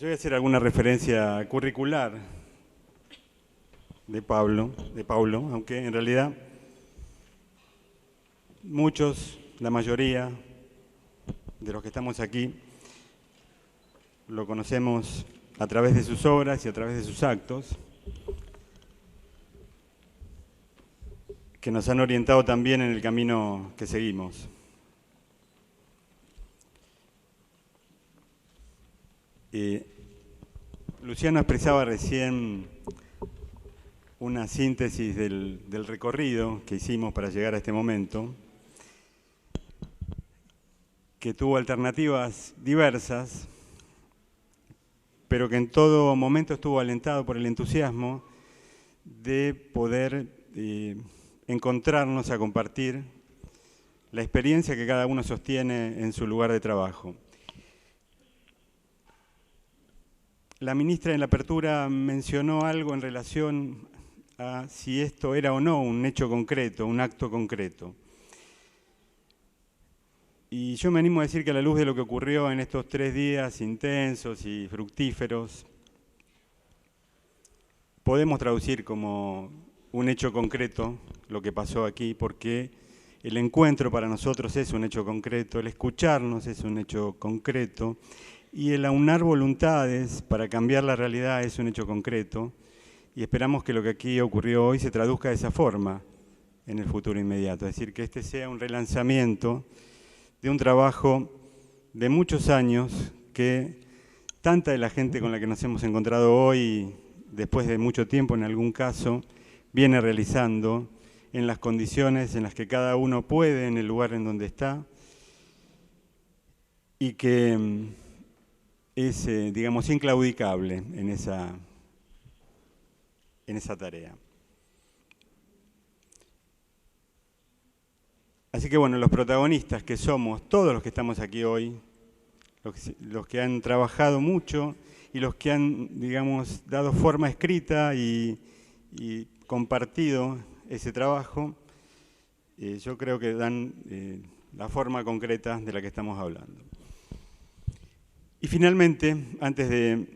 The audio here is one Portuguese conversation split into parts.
Yo voy a hacer alguna referencia curricular de Paulo, aunque en realidad muchos, la mayoría de los que estamos aquí, lo conocemos a través de sus obras y a través de sus actos, que nos han orientado también en el camino que seguimos. Luciano expresaba recién una síntesis del recorrido que hicimos para llegar a este momento, que tuvo alternativas diversas, pero que en todo momento estuvo alentado por el entusiasmo de poder encontrarnos a compartir la experiencia que cada uno sostiene en su lugar de trabajo. La ministra en la apertura mencionó algo en relación a si esto era o no un hecho concreto, un acto concreto. Y yo me animo a decir que a la luz de lo que ocurrió en estos 3 días intensos y fructíferos, podemos traducir como un hecho concreto lo que pasó aquí, porque el encuentro para nosotros es un hecho concreto, el escucharnos es un hecho concreto, y el aunar voluntades para cambiar la realidad es un hecho concreto, y esperamos que lo que aquí ocurrió hoy se traduzca de esa forma en el futuro inmediato, es decir, que este sea un relanzamiento de un trabajo de muchos años que tanta de la gente con la que nos hemos encontrado hoy, después de mucho tiempo en algún caso, viene realizando en las condiciones en las que cada uno puede, en el lugar en donde está, y que es, digamos, inclaudicable en esa tarea. Así que bueno, los protagonistas que somos, todos los que estamos aquí hoy, los que han trabajado mucho y los que han, digamos, dado forma escrita y compartido ese trabajo, yo creo que dan la forma concreta de la que estamos hablando. Y finalmente, antes de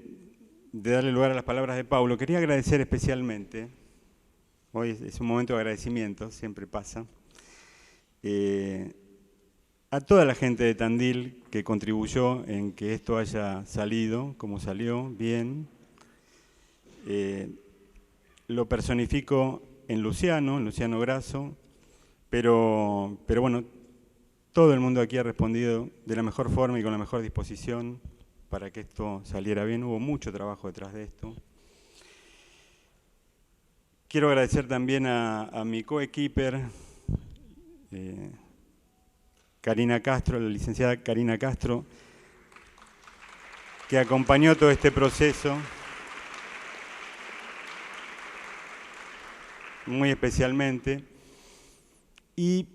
darle lugar a las palabras de Paulo, quería agradecer especialmente, hoy es un momento de agradecimiento, siempre pasa, a toda la gente de Tandil que contribuyó en que esto haya salido como salió, bien. Lo personifico en Luciano Grasso, pero bueno, todo el mundo aquí ha respondido de la mejor forma y con la mejor disposición para que esto saliera bien. Hubo mucho trabajo detrás de esto. Quiero agradecer también a mi coequiper, Karina Castro, la licenciada Karina Castro, que acompañó todo este proceso, muy especialmente, y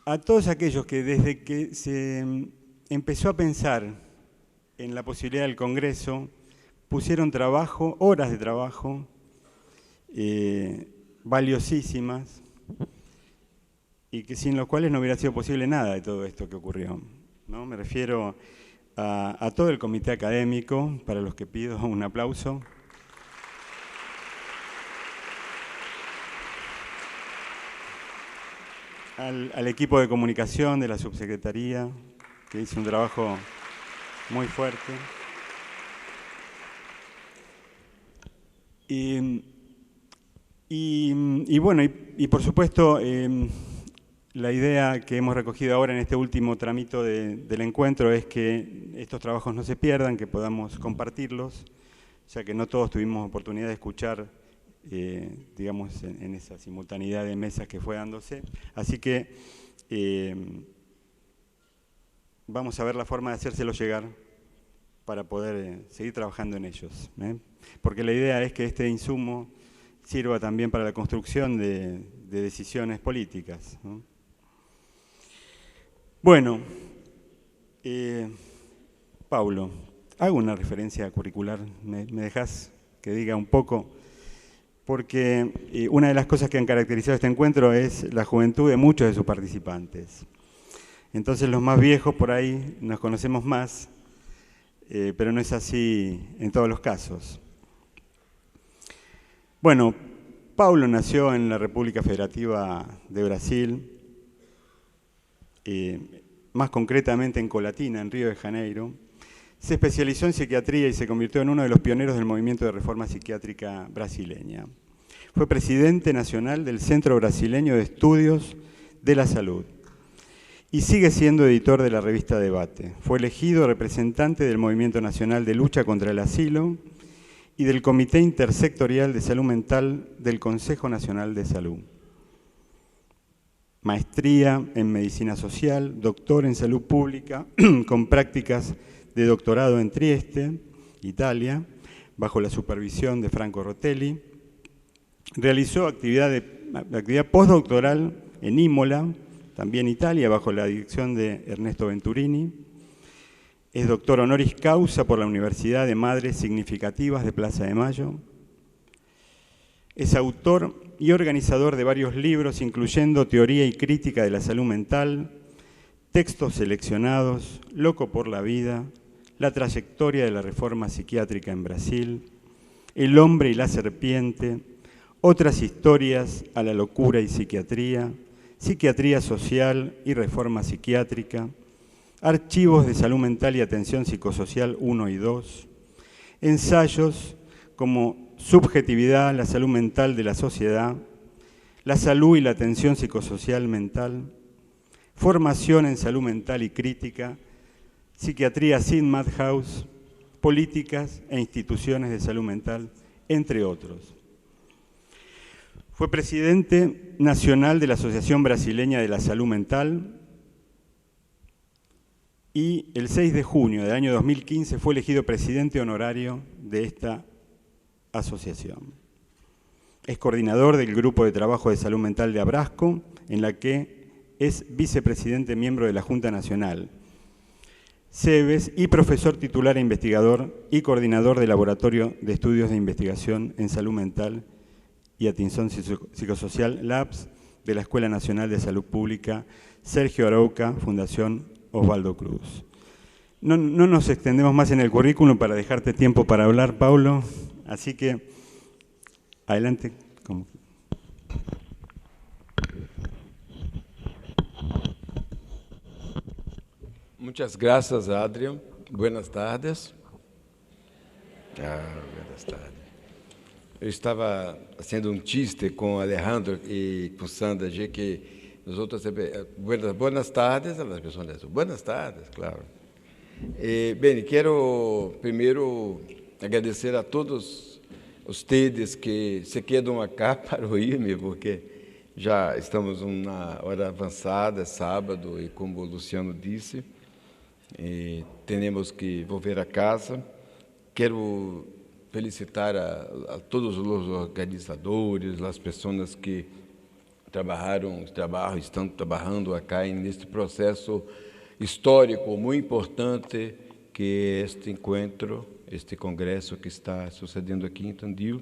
a todos aquellos que desde que se empezó a pensar en la posibilidad del Congreso, pusieron trabajo, horas de trabajo, valiosísimas, y que sin los cuales no hubiera sido posible nada de todo esto que ocurrió, ¿no? Me refiero a todo el comité académico, para los que pido un aplauso. Al equipo de comunicación de la subsecretaría, que hizo un trabajo muy fuerte. Y bueno, por supuesto, la idea que hemos recogido ahora en este último tramito del encuentro es que estos trabajos no se pierdan, que podamos compartirlos, ya que no todos tuvimos oportunidad de escuchar, digamos, en esa simultaneidad de mesas que fue dándose. Así que vamos a ver la forma de hacérselo llegar para poder seguir trabajando en ellos, porque la idea es que este insumo sirva también para la construcción de decisiones políticas, ¿no? Bueno, Paulo, hago una referencia curricular, ¿me dejás que diga un poco? Porque una de las cosas que han caracterizado este encuentro es la juventud de muchos de sus participantes. Entonces los más viejos por ahí nos conocemos más, pero no es así en todos los casos. Bueno, Paulo nació en la República Federativa de Brasil, más concretamente en Colatina, en Río de Janeiro. Se especializó en psiquiatría y se convirtió en uno de los pioneros del movimiento de reforma psiquiátrica brasileña. Fue presidente nacional del Centro Brasileño de Estudios de la Salud y sigue siendo editor de la revista Debate. Fue elegido representante del Movimiento Nacional de Lucha contra el Asilo y del Comité Intersectorial de Salud Mental del Consejo Nacional de Salud. Maestría en Medicina Social, doctor en Salud Pública, con prácticas de doctorado en Trieste, Italia, bajo la supervisión de Franco Rotelli. Realizó actividad postdoctoral en Imola, también Italia, bajo la dirección de Ernesto Venturini. Es doctor honoris causa por la Universidad de Madres Significativas de Plaza de Mayo. Es autor y organizador de varios libros, incluyendo Teoría y Crítica de la Salud Mental, Textos Seleccionados, Loco por la Vida, La Trayectoria de la Reforma Psiquiátrica en Brasil, El Hombre y la Serpiente, Otras Historias a la Locura y Psiquiatría, Psiquiatría Social y Reforma Psiquiátrica, Archivos de Salud Mental y Atención Psicosocial 1 y 2, ensayos como Subjetividad, la salud mental de la sociedad, la salud y la atención psicosocial mental, Formación en salud mental y crítica, Psiquiatría sin Madhouse, Políticas e instituciones de salud mental, entre otros. Fue presidente nacional de la Asociación Brasileña de la Salud Mental y el 6 de junio del año 2015 fue elegido presidente honorario de esta asociación. Es coordinador del Grupo de Trabajo de Salud Mental de Abrasco, en la que es vicepresidente miembro de la Junta Nacional, CEBES, y profesor titular e investigador y coordinador del Laboratorio de Estudios de Investigación en Salud Mental y Atención Psicosocial, LABS, de la Escuela Nacional de Salud Pública Sergio Arauca, Fundación Osvaldo Cruz. No nos extendemos más en el currículum para dejarte tiempo para hablar, Paulo, así que adelante. Muchas gracias, Adrián. Buenas tardes. Buenas tardes. Eu estava fazendo chiste com Alejandro e com Sandra, de que nós outros sempre buenas tardes, as pessoas dizem buenas tardes, claro. Bem, quero primeiro agradecer a todos vocês que se quedam acá para ouvir-me, porque já estamos numa hora avançada, sábado, e como o Luciano disse, temos que voltar a casa. Quero felicitar a todos os organizadores, as pessoas que estão trabalhando acá neste processo histórico muito importante que é este encontro, este congresso que está sucedendo aqui em Tandil.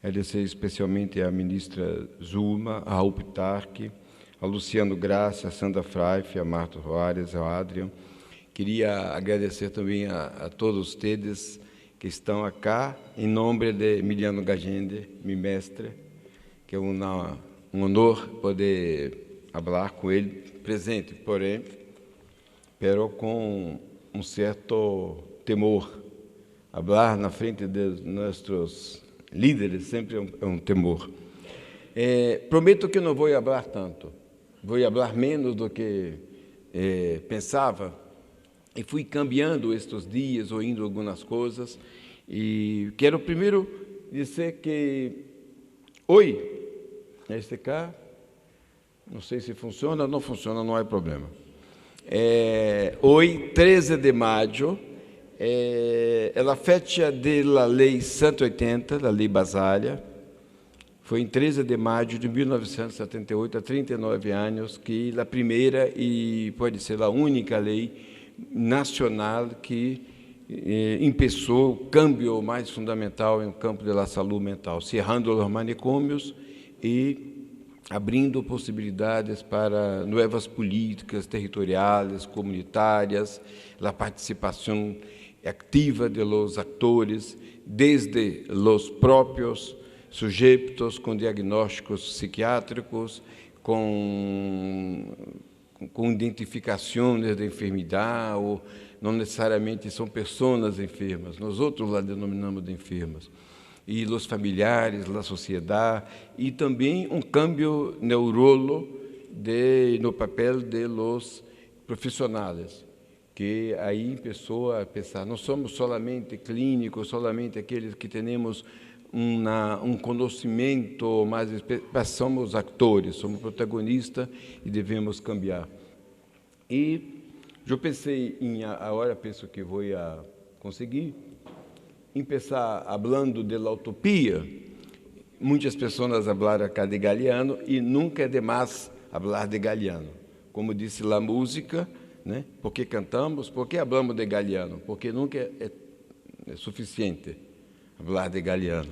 Agradecer especialmente à ministra Zulma, a Raul Pitarque, a Luciano Graça, a Sandra Fraife, a Marta Soares, ao Adrian. Queria agradecer também a todos vocês que estão acá, em nome de Emiliano Gagende, meu mestre, que é um honor poder falar com ele presente, porém, com um certo temor. Falar na frente de nossos líderes sempre é um temor. Prometo que não vou falar tanto, vou falar menos do que pensava, e fui cambiando estes dias, ouvindo algumas coisas, e quero primeiro dizer que hoje, neste cá, não sei se funciona, não funciona, não há problema. Hoje, 13 de maio, é a fecha da Lei 180, da Lei Basália. Foi em 13 de maio de 1978, há 39 anos, que a primeira e pode ser a única lei nacional que começou o cambio mais fundamental no campo da saúde mental, cerrando os manicômios e abrindo possibilidades para novas políticas territoriais, comunitárias, a participação activa de los actores, desde los propios sujetos com diagnósticos psiquiátricos, com identificações da enfermidade, ou não necessariamente são pessoas enfermas, nós outros lá denominamos de enfermas, e os familiares, a sociedade, e também um câmbio neurolo no papel de los profissionais, que aí começou a pensar, não somos solamente clínicos, solamente aqueles que temos conhecimento, mas somos atores, somos protagonistas e devemos cambiar. E eu pensei agora penso que vou conseguir, começar falando da utopia. Muitas pessoas falaram acá de Galeano e nunca é demais falar de Galeano. Como disse a música, né? Por que cantamos? Por que falamos de Galeano? Porque nunca é suficiente falar de Galeano.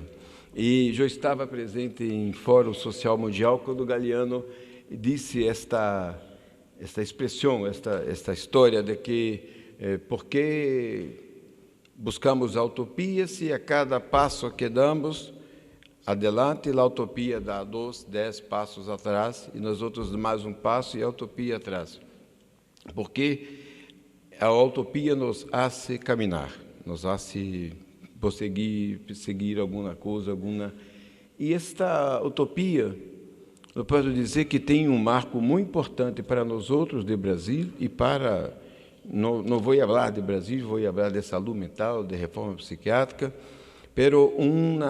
E eu estava presente em Fórum Social Mundial quando Galeano disse esta expressão, esta história de que por que buscamos a utopia se a cada passo que damos adelante, a utopia dá 2, 10 passos atrás e nós outros mais um passo e a utopia atrás. Porque a utopia nos hace caminhar, nos hace seguir alguma coisa, E esta utopia, eu posso dizer que tem um marco muito importante para nós outros de Brasil e para... Não vou falar de Brasil, vou falar de saúde mental, de reforma psiquiátrica, pero um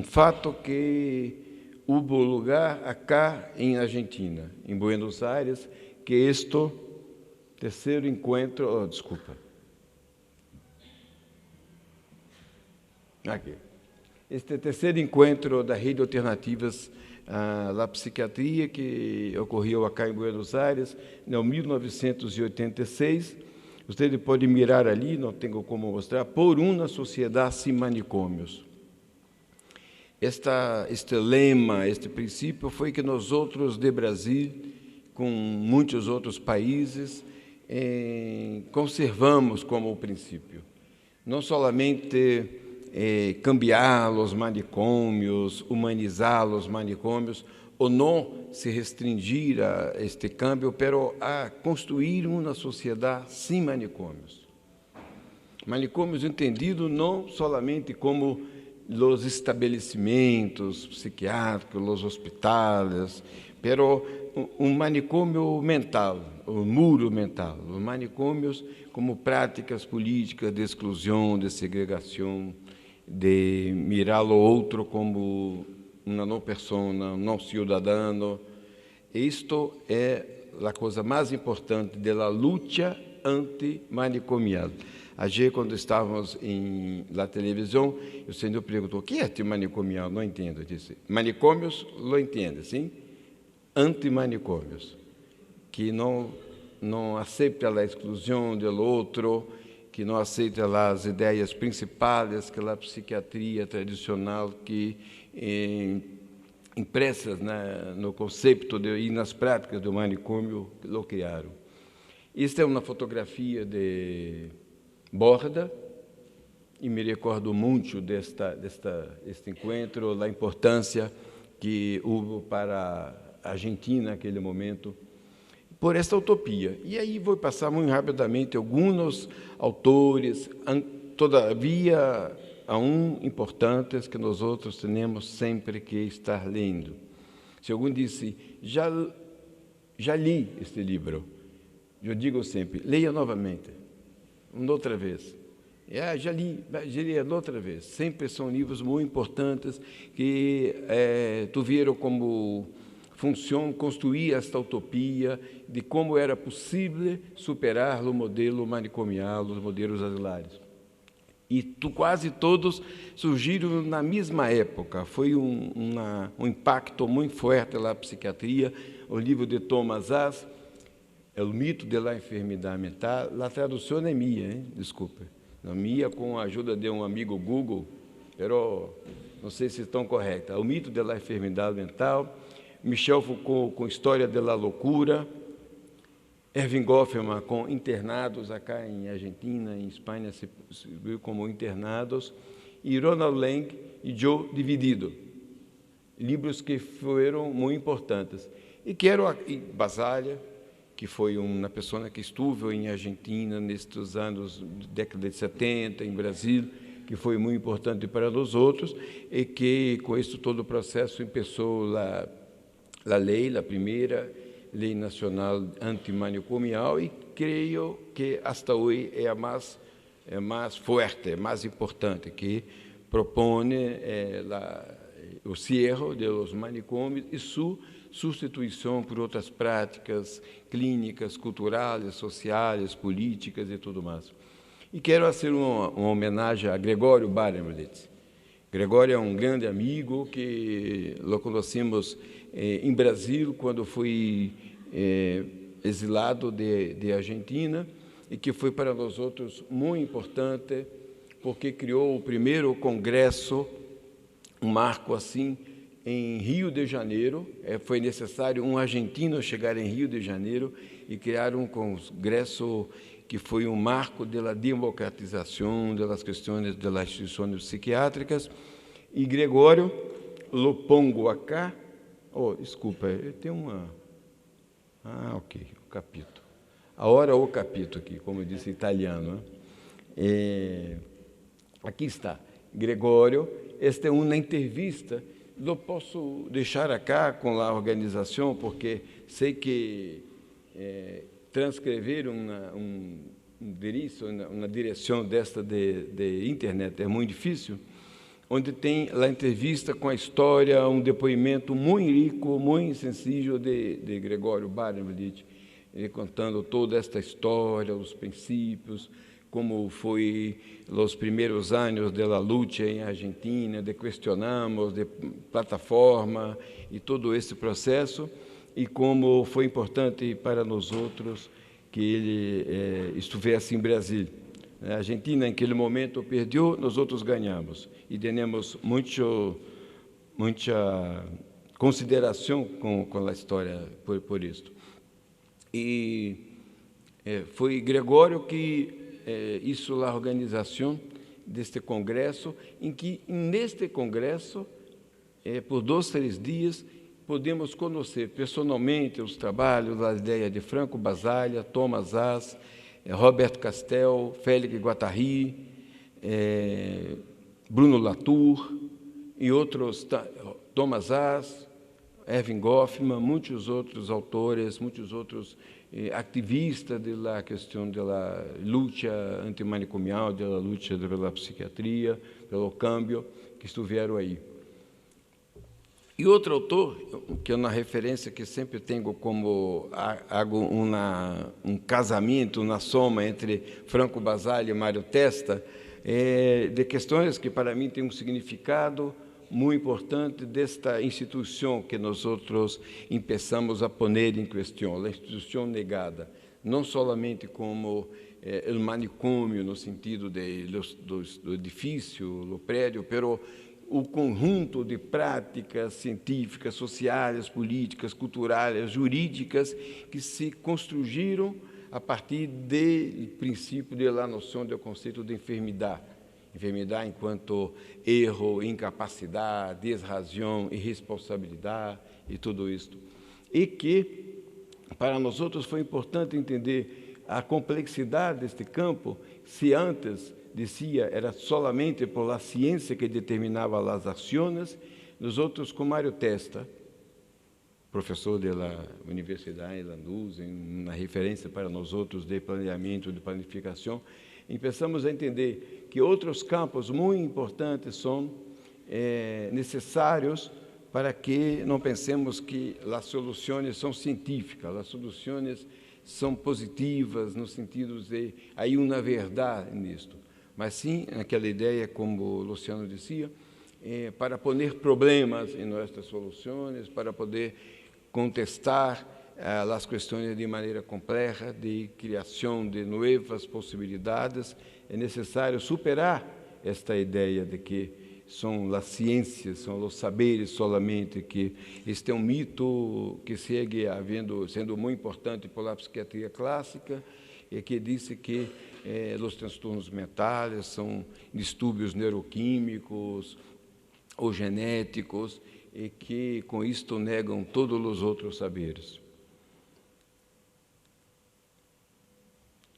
fato que houve lugar acá em Argentina, em Buenos Aires, que este terceiro encontro... Este terceiro encontro da Rede Alternativas à Psiquiatria, que ocorreu acá em Buenos Aires, em 1986. Você pode mirar ali, não tenho como mostrar, por uma sociedade sem manicômios. Este lema, este princípio, foi que nós outros de Brasil, com muitos outros países, conservamos como princípio. Não somente cambiar os manicômios, humanizar os manicômios, ou não se restringir a este câmbio, pero a construir uma sociedade sem manicômios. Manicômios entendido não somente como os estabelecimentos psiquiátricos, os hospitais, pero um manicômio mental, um muro mental, os manicômios como práticas políticas de exclusão, de segregação, de mirar o outro como uma não persona, um não cidadão. Isto é a coisa mais importante da luta antimanicomial. Ayer, quando estávamos na televisão, o senhor perguntou: o que é antimanicomial? Não entendo. Eu disse: manicômios, lo entende, sim? Antimanicômios, que não aceita a exclusão do outro, que não aceita as ideias principais que a psiquiatria tradicional que impressas no conceito e nas práticas do manicômio lo criaram. Esta é uma fotografia de Borda e me recordo muito deste encontro, a importância que houve para a Argentina naquele momento, por esta utopia. E aí vou passar muito rapidamente alguns autores, todavia, importantes que nós outros temos sempre que estar lendo. Se alguém disse, já li este livro, eu digo sempre, leia novamente, uma outra vez. Já li outra vez. Sempre são livros muito importantes que tiveram como função construir esta utopia de como era possível superar o modelo manicomial, os modelos asilares. E quase todos surgiram na mesma época. Foi um impacto muito forte na psiquiatria. O livro de Thomas Szasz, O Mito da Enfermidade Mental. A tradução é minha, hein? Desculpe. Não minha, com a ajuda de um amigo Google, pero não sei se estão corretas. O Mito da Enfermidade Mental. Michel Foucault com História da Loucura, Erving Goffman com Internados, acá em Argentina, em Espanha, se viu como Internados, e Ronald Lang e Joe Dividido, livros que foram muito importantes. E quero Basaglia, que foi uma pessoa que esteve em Argentina nestes anos, década de 70, em Brasil, que foi muito importante para nós outros, e que, com isso todo o processo, começou a lei, a primeira lei nacional antimanicomial, e creio que, hasta hoje, é a mais forte, mais importante, que propõe o cierre dos manicômios e sua substituição por outras práticas clínicas, culturais, sociais, políticas e tudo mais. E quero fazer uma homenagem a Gregório Barenblitz. Gregório é um grande amigo que o conhecemos em Brasil quando foi exilado de Argentina, e que foi para nós outros muito importante porque criou o primeiro congresso, um marco assim, em Rio de Janeiro. Foi necessário um argentino chegar em Rio de Janeiro e criar um congresso que foi um marco da democratização das questões das instituições psiquiátricas. E Gregório, lo pongo acá. Oh, desculpa, tem uma... Ah, ok, o capítulo. A hora o capítulo aqui, como disse italiano. Aqui está, Gregório. Esta é uma entrevista. Eu posso deixar acá com a organização, porque sei que transcrever um endereço, uma direção desta de internet é muito difícil, onde tem a entrevista com a história, um depoimento muito rico, muito sensível de Gregório Barenblitz, contando toda esta história, os princípios, como foi os primeiros anos da luta em Argentina, de questionamos, de plataforma e todo esse processo, e como foi importante para nós outros que ele estivesse em Brasil. A Argentina, naquele momento, perdeu, nós outros ganhamos, e temos muita consideração com a história por isso. E foi Gregório que isso a organização deste congresso, em que neste congresso, por 2, 3 dias, podemos conhecer pessoalmente os trabalhos, as ideias de Franco Basaglia, Thomas Szasz, Roberto Castel, Félix Guattari, Bruno Latour e outros, Thomas Szasz, Erving Goffman, muitos outros autores, muitos outros ativistas da questão da luta antimanicomial, da luta pela psiquiatria, pelo câmbio, que estiveram aí. E outro autor, que é uma referência que sempre tenho como um casamento, uma soma entre Franco Basaglia e Mário Testa, de questões que para mim têm um significado muito importante desta instituição que nós outros começamos a pôr em questão, a instituição negada, não somente como o manicômio no sentido do edifício, do prédio, mas o conjunto de práticas científicas, sociais, políticas, culturais, jurídicas que se construíram a partir do princípio da noção do conceito de enfermidade. Enfermidade enquanto erro, incapacidade, desrazão, irresponsabilidade e tudo isso. E que, para nós outros, foi importante entender a complexidade deste campo, se antes, dizia, era solamente por a ciência que determinava as ações, nós outros, com Mário Testa, professor da Universidade de Lanús, uma referência para nós outros de planeamento, de planificação, começamos a entender que outros campos muito importantes são necessários para que não pensemos que as soluções são científicas, as soluções são positivas no sentido de há uma verdade nisto, mas sim naquela ideia, como o Luciano dizia, para pôr problemas em nossas soluções, para poder contestar as questões de maneira complexa, de criação de novas possibilidades. É necessário superar esta ideia de que são as ciências, são os saberes solamente, que este é um mito que segue sendo muito importante pela psiquiatria clássica, e que disse que os transtornos mentais são distúrbios neuroquímicos ou genéticos, e que com isto negam todos os outros saberes.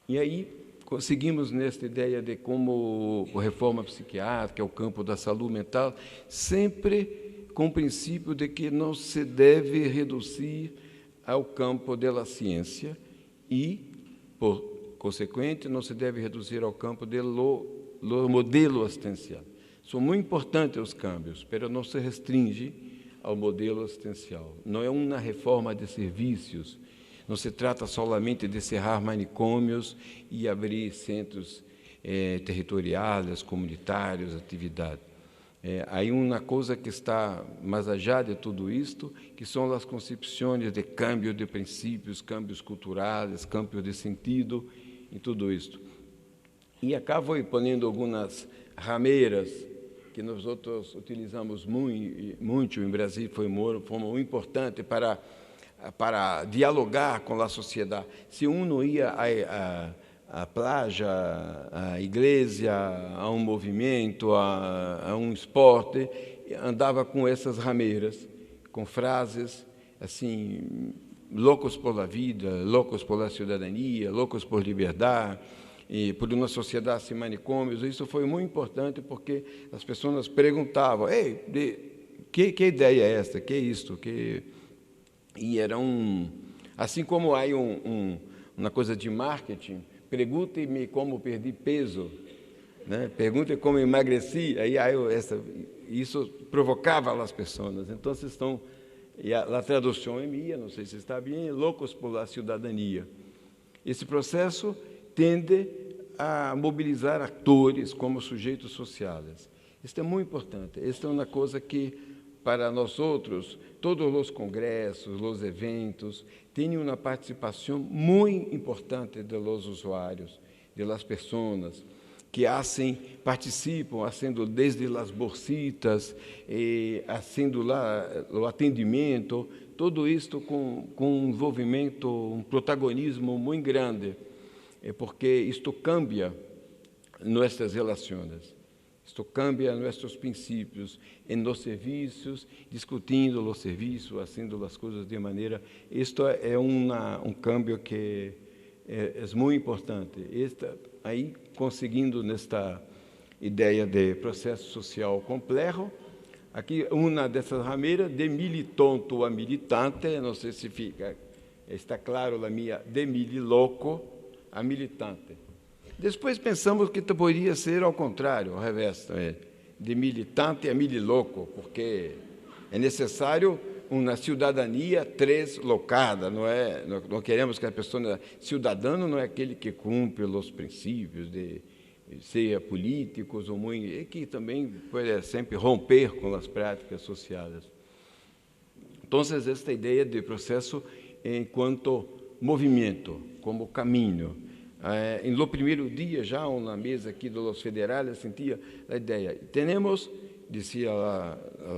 E aí conseguimos nesta ideia de como a reforma psiquiátrica, o campo da saúde mental, sempre com o princípio de que não se deve reduzir ao campo da ciência e, por consequente, não se deve reduzir ao campo do modelo assistencial. São muito importantes os cambios, mas não se restringe ao modelo assistencial. Não é uma reforma de serviços. Não se trata somente de cerrar manicômios e abrir centros territoriais, comunitários, atividades. Há uma coisa que está mais allá de tudo isto, que são as concepções de câmbio de princípios, câmbios culturais, câmbios de sentido, em tudo isto. E acá vou ponendo algumas rameiras que nós outros utilizamos muito em Brasil, foi muito importante para dialogar com a sociedade. Se um não ia à praia, à igreja, a um movimento, a um esporte, andava com essas rameiras, com frases assim, loucos por la vida, loucos por la cidadania, loucos por liberdade, e por uma sociedade sem manicômios. Isso foi muito importante porque as pessoas perguntavam: ei, que ideia é esta? Que é isto? E era assim como há uma coisa de marketing, pergunte-me como perdi peso, né? Pergunte como emagreci, isso provocava as pessoas. Então, e a tradução é minha, não sei se está bem, loucos por la cidadania. Esse processo tende a mobilizar atores como sujeitos sociais. Isso é muito importante. Isso é uma coisa que, para nós outros, todos os congressos, os eventos, têm uma participação muito importante dos usuários, das pessoas que participam, fazendo desde as bolsitas, fazendo lá o atendimento, tudo isso com um envolvimento, um protagonismo muito grande, porque isto cambia nossas relações. Isto cambia nossos princípios nos serviços, discutindo os serviços, fazendo as coisas de maneira... Isto é um câmbio que é muito importante. Aí, conseguindo nesta ideia de processo social complexo, aqui uma dessas rameiras, de militonto a militante, não sei se está claro a minha, de mililoco a militante. Depois pensamos que poderia ser ao contrário, ao revés, de militante a mililoco, porque é necessário uma cidadania translocada, não queremos que a pessoa... Cidadão não é aquele que cumpre os princípios de ser políticos, ou muito, e que também pode sempre romper com as práticas sociais. Então, esta ideia de processo enquanto movimento, como caminho. No primeiro dia, já na mesa aqui dos federais, eu sentia a ideia. Temos, dizia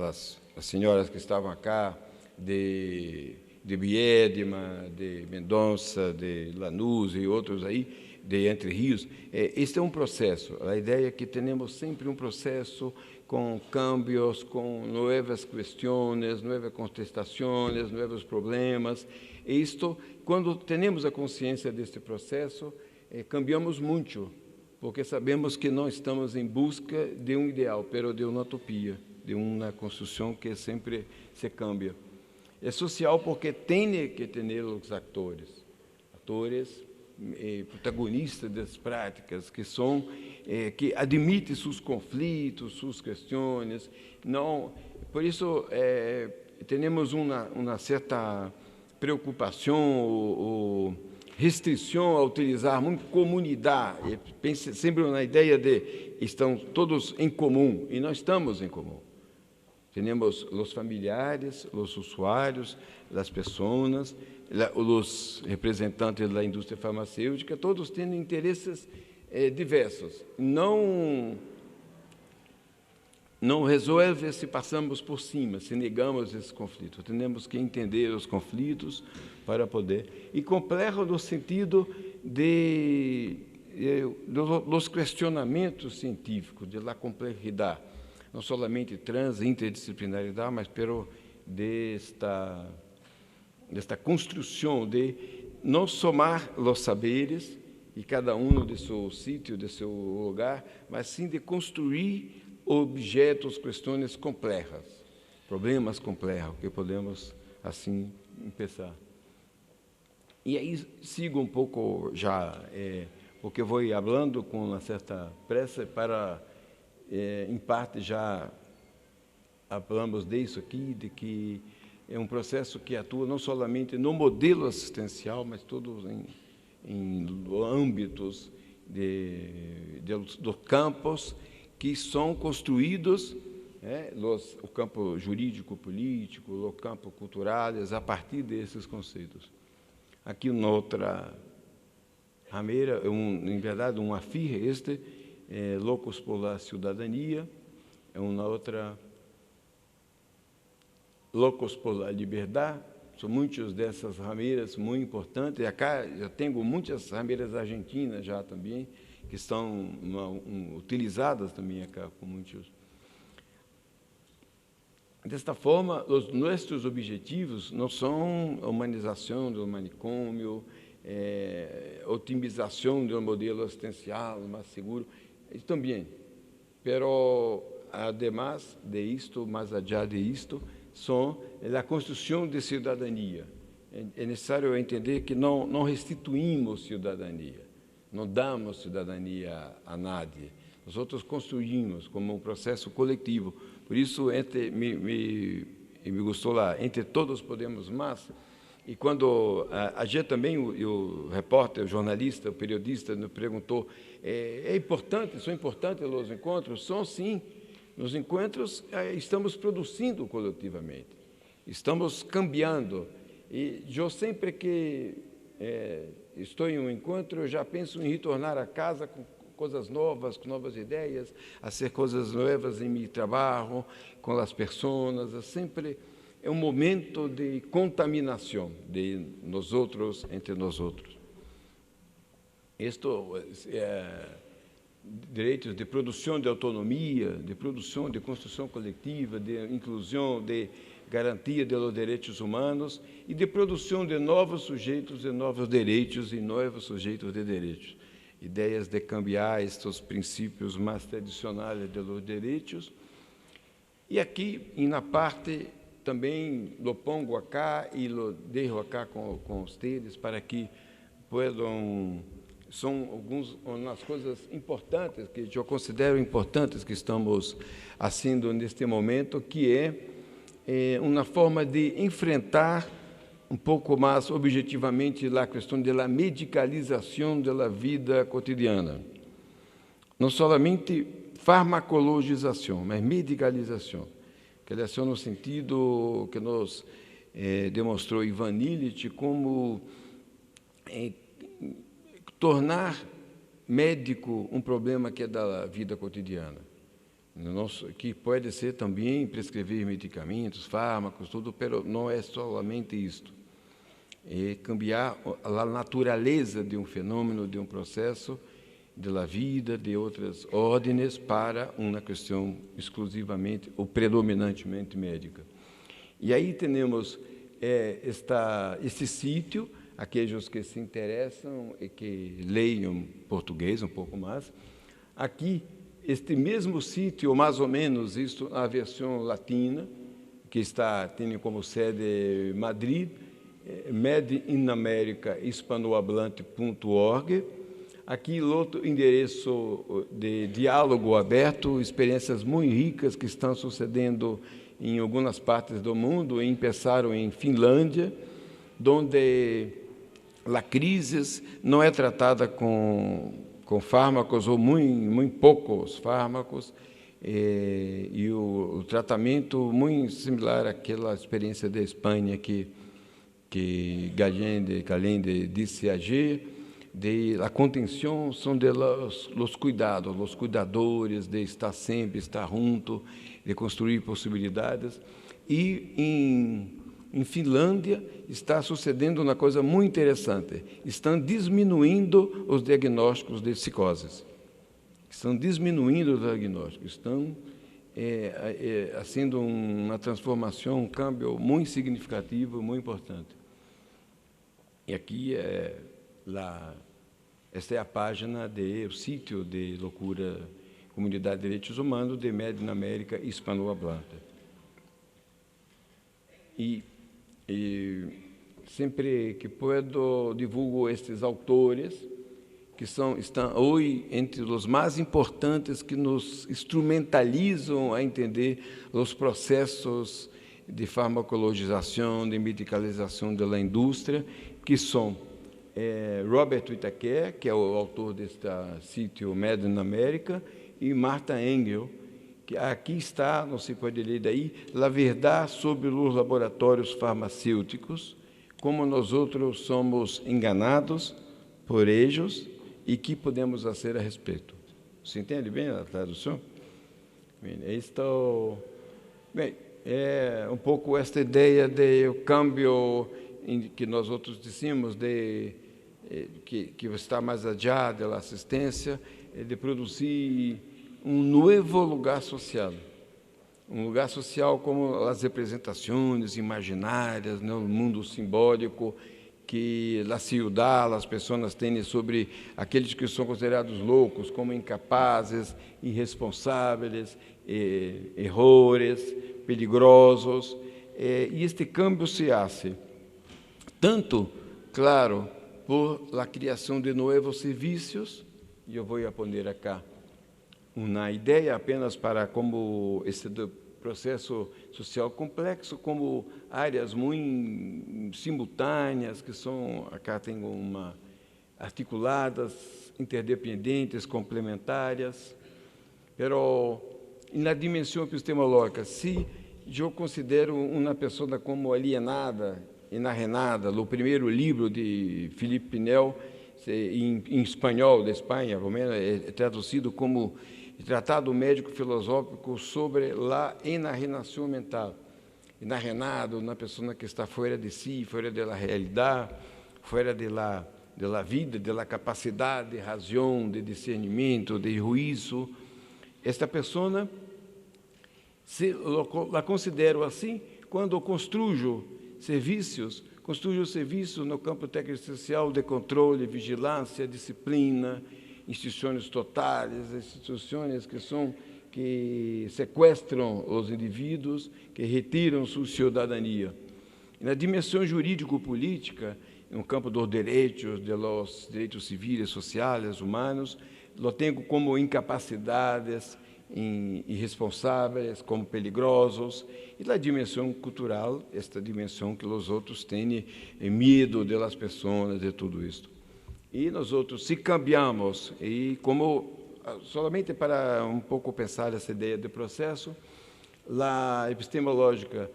as senhoras que estavam cá, de Biedma, de Mendonça, de Lanús e outros aí, de Entre Rios. Este é um processo. A ideia é que temos sempre um processo com cambios, com novas questões, novas contestações, novos problemas. E isto, quando temos a consciência deste processo, cambiamos muito, porque sabemos que não estamos em busca de um ideal, mas de uma utopia, de uma construção que sempre se cambia. É social porque tem que ter os atores protagonistas das práticas, que admitem seus conflitos, suas questões. Não, por isso, temos uma certa preocupação ou restrição a utilizar muito comunidade. Pense sempre na ideia de estão todos em comum, e nós estamos em comum. Temos os familiares, os usuários, as pessoas, os representantes da indústria farmacêutica, todos têm interesses diversos. Não não resolve se passamos por cima, se negamos esse conflito. Temos que entender os conflitos para poder... E complexo no sentido dos questionamentos científicos, da complexidade, não somente interdisciplinaridade, mas desta construção de não somar os saberes, e cada um de seu sítio, de seu lugar, mas sim de construir objetos, questões complexas, problemas complexos, que podemos, assim, pensar. E aí sigo um pouco já, porque vou falando com uma certa pressa para, em parte, já falamos disso aqui, de que é um processo que atua não somente no modelo assistencial, mas todos em âmbitos dos campos que são construídos, o campo jurídico-político, o campo cultural, a partir desses conceitos. Aqui, noutra rameira, em verdade, um afir, locus por cidadania, é uma outra, locus por liberdade. São muitas dessas rameiras muito importantes. E acá eu tenho muitas rameiras argentinas já também, que estão utilizadas também acá com muitos. Desta forma, os nossos objetivos não são a humanização do manicômio, otimização do modelo assistencial mais seguro, isso também. Pero, además de isto, mais allá de isto, são a construção de cidadania. É necessário entender que não restituímos cidadania, não damos cidadania a nadie. Nós outros construímos como um processo coletivo. Por isso, me gostou lá, entre todos podemos mais. E quando a gente também, o repórter, o jornalista, o periodista, nos perguntou, são importantes os encontros? São, sim. Nos encontros, estamos produzindo coletivamente, estamos cambiando. E eu sempre que estou em um encontro, eu já penso em retornar a casa com coisas novas, com novas ideias, a ser coisas novas em meu trabalho, com as pessoas. Sempre é um momento de contaminação de nós outros, entre nós outros. Isto direitos de produção de autonomia, de produção de construção coletiva, de inclusão, de garantia dos direitos humanos e de produção de novos sujeitos de novos direitos e novos sujeitos de direitos. Ideias de cambiar estes princípios mais tradicionais dos direitos. E aqui, na parte, também lo pongo acá e lo deixo acá com vocês para que possam... São algumas coisas importantes, que eu considero importantes, que estamos fazendo neste momento, que é uma forma de enfrentar um pouco mais objetivamente a questão da medicalização da vida cotidiana. Não somente farmacologização, mas medicalização. Que é no sentido que nos demonstrou Ivan Illich, como tornar médico um problema que é da vida cotidiana, que pode ser também prescrever medicamentos, fármacos, tudo, mas não é somente isto. É cambiar a natureza de um fenômeno, de um processo, da vida, de outras ordens, para uma questão exclusivamente ou predominantemente médica. E aí temos este sítio. Aqueles que se interessam e que leiam português um pouco mais. Aqui, este mesmo sítio, mais ou menos, isto a versão latina, que tem como sede Madrid, medinamericahispanohablante.org. Aqui, outro endereço de diálogo aberto, experiências muito ricas que estão sucedendo em algumas partes do mundo, começaram em Finlândia, onde a crise não é tratada com fármacos ou muito poucos fármacos, e o tratamento muito similar àquela experiência da Espanha que Gallende disse agir, de la contenção são de los cuidados, los cuidadores, de estar sempre, estar junto, de construir possibilidades. E em Finlândia está sucedendo uma coisa muito interessante. Estão diminuindo os diagnósticos de psicoses. Estão diminuindo os diagnósticos. Estão sendo uma transformação, um câmbio muito significativo, muito importante. E aqui esta é a página o sítio de loucura Comunidade de Direitos Humanos de América Hispanohablante. E sempre que puedo divulgo estes autores que estão hoje entre os mais importantes que nos instrumentalizam a entender os processos de farmacologização, de medicalização da indústria, que são Robert Whittaker, que é o autor deste sítio Made in America, e Martha Engel, que aqui está, não se pode ler daí, a verdade sobre os laboratórios farmacêuticos, como nós outros somos enganados por eles e que podemos fazer a respeito. Você entende bem a tradução? Bem, é um pouco esta ideia de câmbio que nós outros dissemos, que está mais adiante da assistência, de produzir um novo lugar social como as representações imaginárias, né, o mundo simbólico que a ciudad, as pessoas têm sobre aqueles que são considerados loucos, como incapazes, irresponsáveis, errores, peligrosos, e este câmbio se hace tanto, claro, por la criação de novos serviços, e eu vou poner acá uma ideia apenas para como esse processo social complexo, como áreas muito simultâneas, que são, acá tem articuladas, interdependentes, complementares, pero na dimensão epistemológica, se eu considero uma pessoa como alienada, enarrenada, o primeiro livro de Philippe Pinel, em espanhol da Espanha, pelo menos, é traduzido como Tratado Médico Filosófico sobre a enajenação mental. Enarrenado, uma pessoa que está fora de si, fora da realidade, fora da vida, da capacidade de razão, de discernimento, de juízo. Esta pessoa, la considero assim quando construo serviços no campo técnico-social de controle, vigilância, disciplina, instituições totais, instituições que sequestram os indivíduos, que retiram sua cidadania. E na dimensão jurídico-política, no campo dos direitos civis, sociais, humanos, lo tenho como incapacidades, irresponsáveis, como peligrosos, e na dimensão cultural, esta dimensão que os outros têm medo das pessoas, de tudo isso. E nós outros, se cambiamos, e como, solamente para um pouco pensar essa ideia de processo, a epistemológica,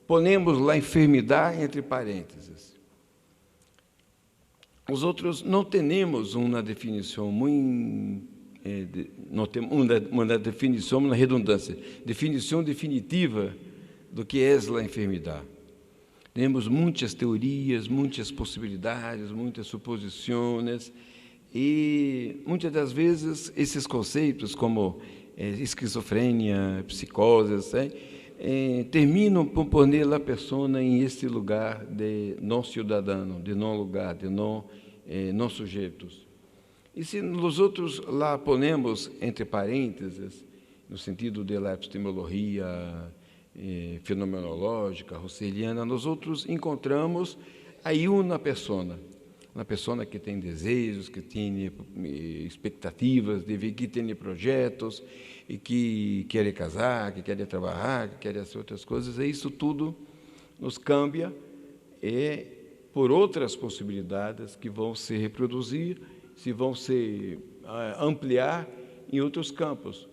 ponemos a enfermidade entre parênteses. Os outros não temos uma definição muito, não temos uma definição, uma redundância, definição definitiva do que é a enfermidade. Temos muitas teorias, muitas possibilidades, muitas suposições, e muitas das vezes esses conceitos, como esquizofrenia, psicoses, terminam por pôr a pessoa em este lugar de não cidadão, de não lugar, de não sujeitos. E se nós outros lá ponemos entre parênteses, no sentido da epistemologia fenomenológica, russeliana, nós outros encontramos aí uma pessoa que tem desejos, que tem expectativas, que tem projetos, e que quer casar, que quer trabalhar, que quer fazer outras coisas, e isso tudo nos cambia por outras possibilidades que vão se reproduzir, vão se ampliar em outros campos.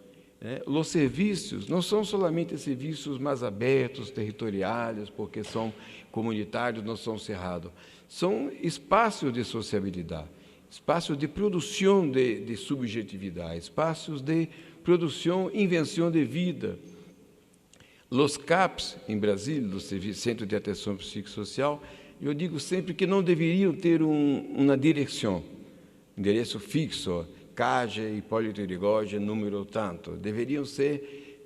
Os serviços não são somente serviços mais abertos, territoriais, porque são comunitários, não são cerrados. São espaços de sociabilidade. espaços de produção de subjetividade, espaços de produção, invenção de vida. Os CAPs, em Brasília, do Centro de Atenção Psicossocial, eu digo sempre que não deveriam ter uma direção, endereço fixo, CAGE, Hipólito Yrigoyen, número tanto. Deveriam ser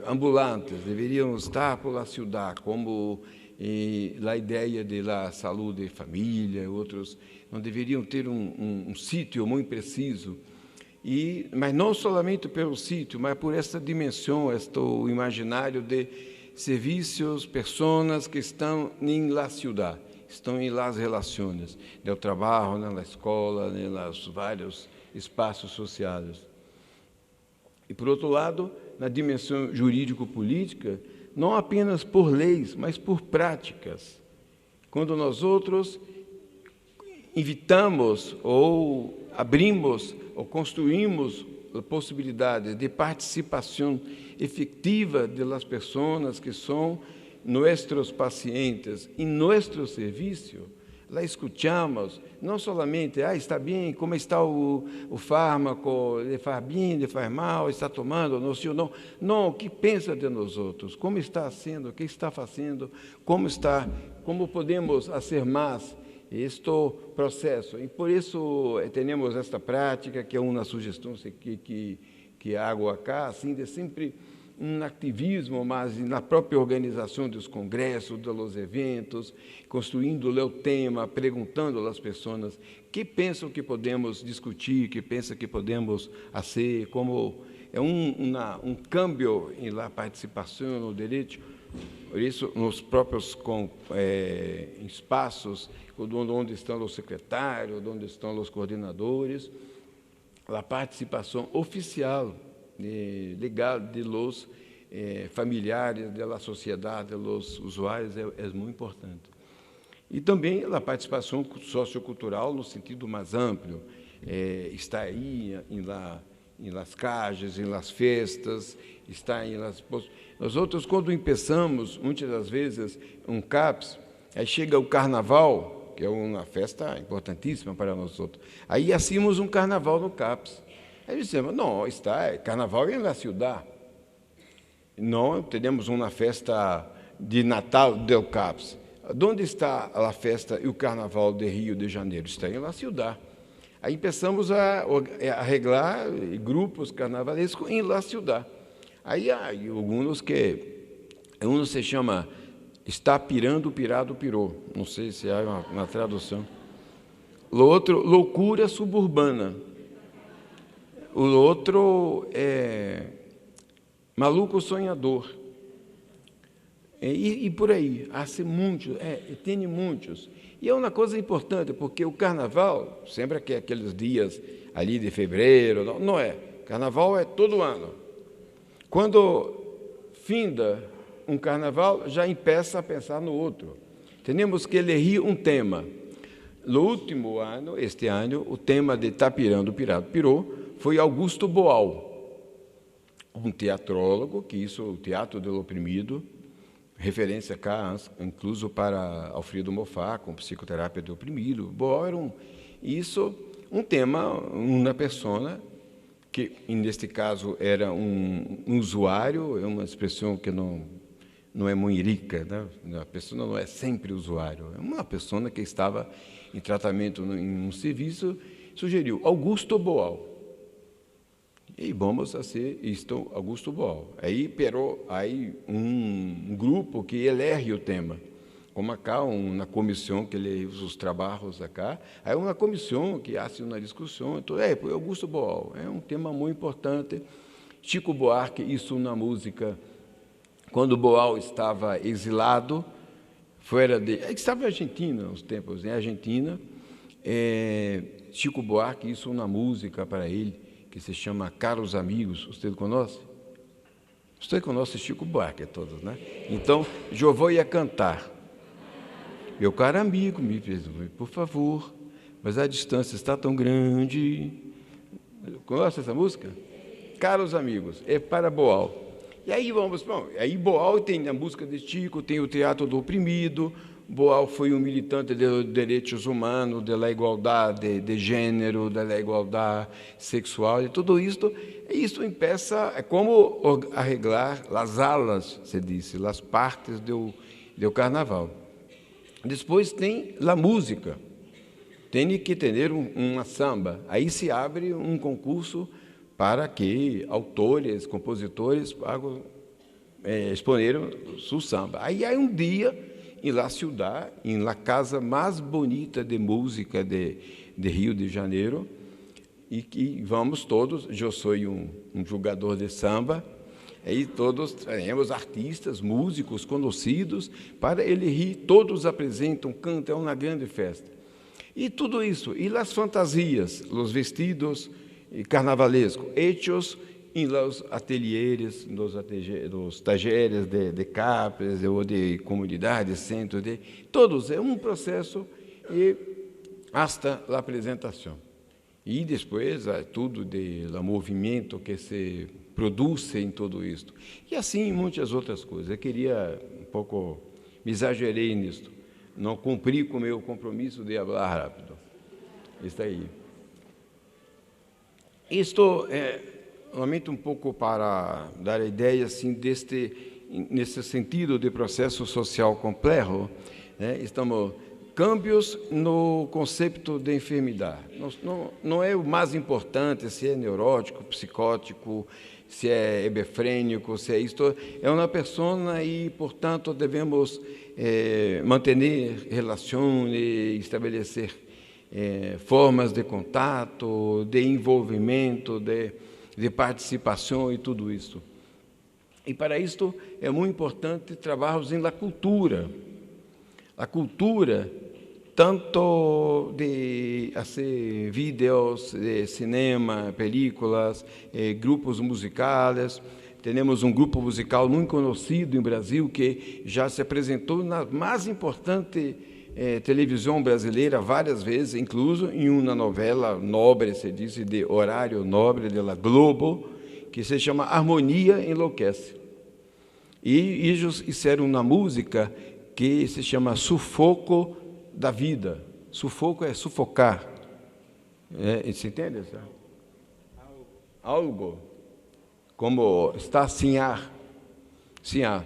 ambulantes, deveriam estar por la ciudad, como a ideia de la saúde de família, outros, não deveriam ter um sítio muito preciso. Mas não somente pelo sítio, mas por essa dimensão, este imaginário de serviços, pessoas que estão em la ciudad, estão em las relações, no trabalho, na escola, nos vários espaços sociais. E, por outro lado, na dimensão jurídico-política, não apenas por leis, mas por práticas. Quando nós outros invitamos ou abrimos ou construímos possibilidades de participação efetiva das pessoas que são nossos pacientes em nosso serviço, lá escutamos, não somente, está bem, como está o fármaco, lhe faz bem, lhe faz mal, está tomando, não, senhor, não. Não, o que pensa de nós outros, como está sendo, o que está fazendo, como podemos fazer mais este processo. E por isso temos esta prática, que é uma sugestão que hago acá, assim, de sempre um ativismo, mas na própria organização dos congressos, dos eventos, construindo o tema, perguntando às pessoas que pensam que podemos discutir, que pensam que podemos fazer, como é um câmbio na participação no direito. Por isso, nos próprios espaços, onde estão os secretários, onde estão os coordenadores, a participação oficial legal de los familiares, da sociedade, dos usuários, é muito importante. E também a participação sociocultural no sentido mais amplo, está aí em las cajas, em las festas, está em las... Nós outros, quando começamos, muitas das vezes, um CAPS, aí chega o carnaval, que é uma festa importantíssima para nós outros. Aí hacíamos um carnaval no CAPS. Aí dissemos, não, carnaval é na ciudad. Não, temos uma festa de Natal del CAPS. Onde está a festa e o carnaval de Rio de Janeiro? Está em la ciudad. Aí começamos a arreglar grupos carnavalescos em la ciudad. Aí há alguns um se chama Está Pirando, Pirado, Pirou. Não sei se há uma tradução. O outro, Loucura Suburbana. O outro é Maluco Sonhador. E por aí, há muitos, tem muitos. E é uma coisa importante, porque o carnaval, sempre que é aqueles dias ali de fevereiro, não é. Carnaval é todo ano. Quando finda um carnaval, já começa a pensar no outro. Temos que elegir um tema. No último ano, este ano, o tema de Tá Pirando, Pirado, Pirou, foi Augusto Boal, um teatrólogo, que hizo o Teatro do Oprimido, referência cá, incluso para Alfredo Moffat, com psicoterapia do oprimido. Boal era um tema, uma pessoa, que, neste caso, era um usuário, é uma expressão que não é muito rica, né? A pessoa não é sempre usuário, é uma pessoa que estava em tratamento em um serviço, sugeriu Augusto Boal. E vamos fazer isto, Augusto Boal. Aí um grupo que elege o tema. Como acá, uma comissão que lê os trabalhos acá, aí uma comissão que faz uma discussão. Então, Augusto Boal é um tema muito importante. Chico Buarque, isso na música, quando Boal estava exilado, estava em Argentina, uns tempos, em Argentina, Chico Buarque, isso na música para ele, que se chama Caros Amigos. Você conhece? Você conhece Chico Buarque, todos, né? Então, eu vou cantar. Meu caro amigo, me perdoe, por favor, mas a distância está tão grande. Conhece essa música? Caros Amigos, é para Boal. E aí aí Boal tem a música de Chico, tem o Teatro do Oprimido, Boal foi um militante dos direitos humanos, da igualdade de gênero, da igualdade sexual, e tudo isso empieza, é como arreglar as alas, se diz, as partes do carnaval. Depois tem a música, tem que ter uma samba, aí se abre um concurso para que autores, compositores exponeram seu samba. Aí há um dia em la ciudad, em la casa mais bonita de música de Rio de Janeiro, e que vamos todos, eu sou um jogador de samba, aí todos temos artistas, músicos conhecidos, para ele rir, todos apresentam, cantam, é uma grande festa. E tudo isso, e as fantasias, os vestidos carnavalescos, hechos em los ateliês, nos talleres de CAPES ou de comunidades, centros, todos, é um processo e hasta a apresentação. E depois, tudo do movimento que se produz em tudo isto. E assim, muitas outras coisas. Eu queria um pouco, me exagerei nisso, não cumpri com o meu compromisso de falar rápido. Está aí. Isto lamento um pouco para dar a ideia assim nesse sentido de processo social complexo, né? Estamos câmbios no conceito de enfermidade. Não é o mais importante se é neurótico, psicótico, se é hebefrênico, se é isto. É uma pessoa e, portanto, devemos manter relações, estabelecer formas de contato, de envolvimento, de participação e tudo isso. E para isto é muito importante trabalharmos na cultura. A cultura, tanto de fazer vídeos, de cinema, películas, grupos musicais. Temos um grupo musical muito conhecido em Brasil que já se apresentou na mais importante televisão brasileira várias vezes, incluso em uma novela nobre, se diz, de horário nobre da Globo, que se chama Harmonia Enlouquece. E eles fizeram uma música que se chama Sufoco da Vida. Sufoco é sufocar. Você entende? Algo. Como está sem ar. Sem ar.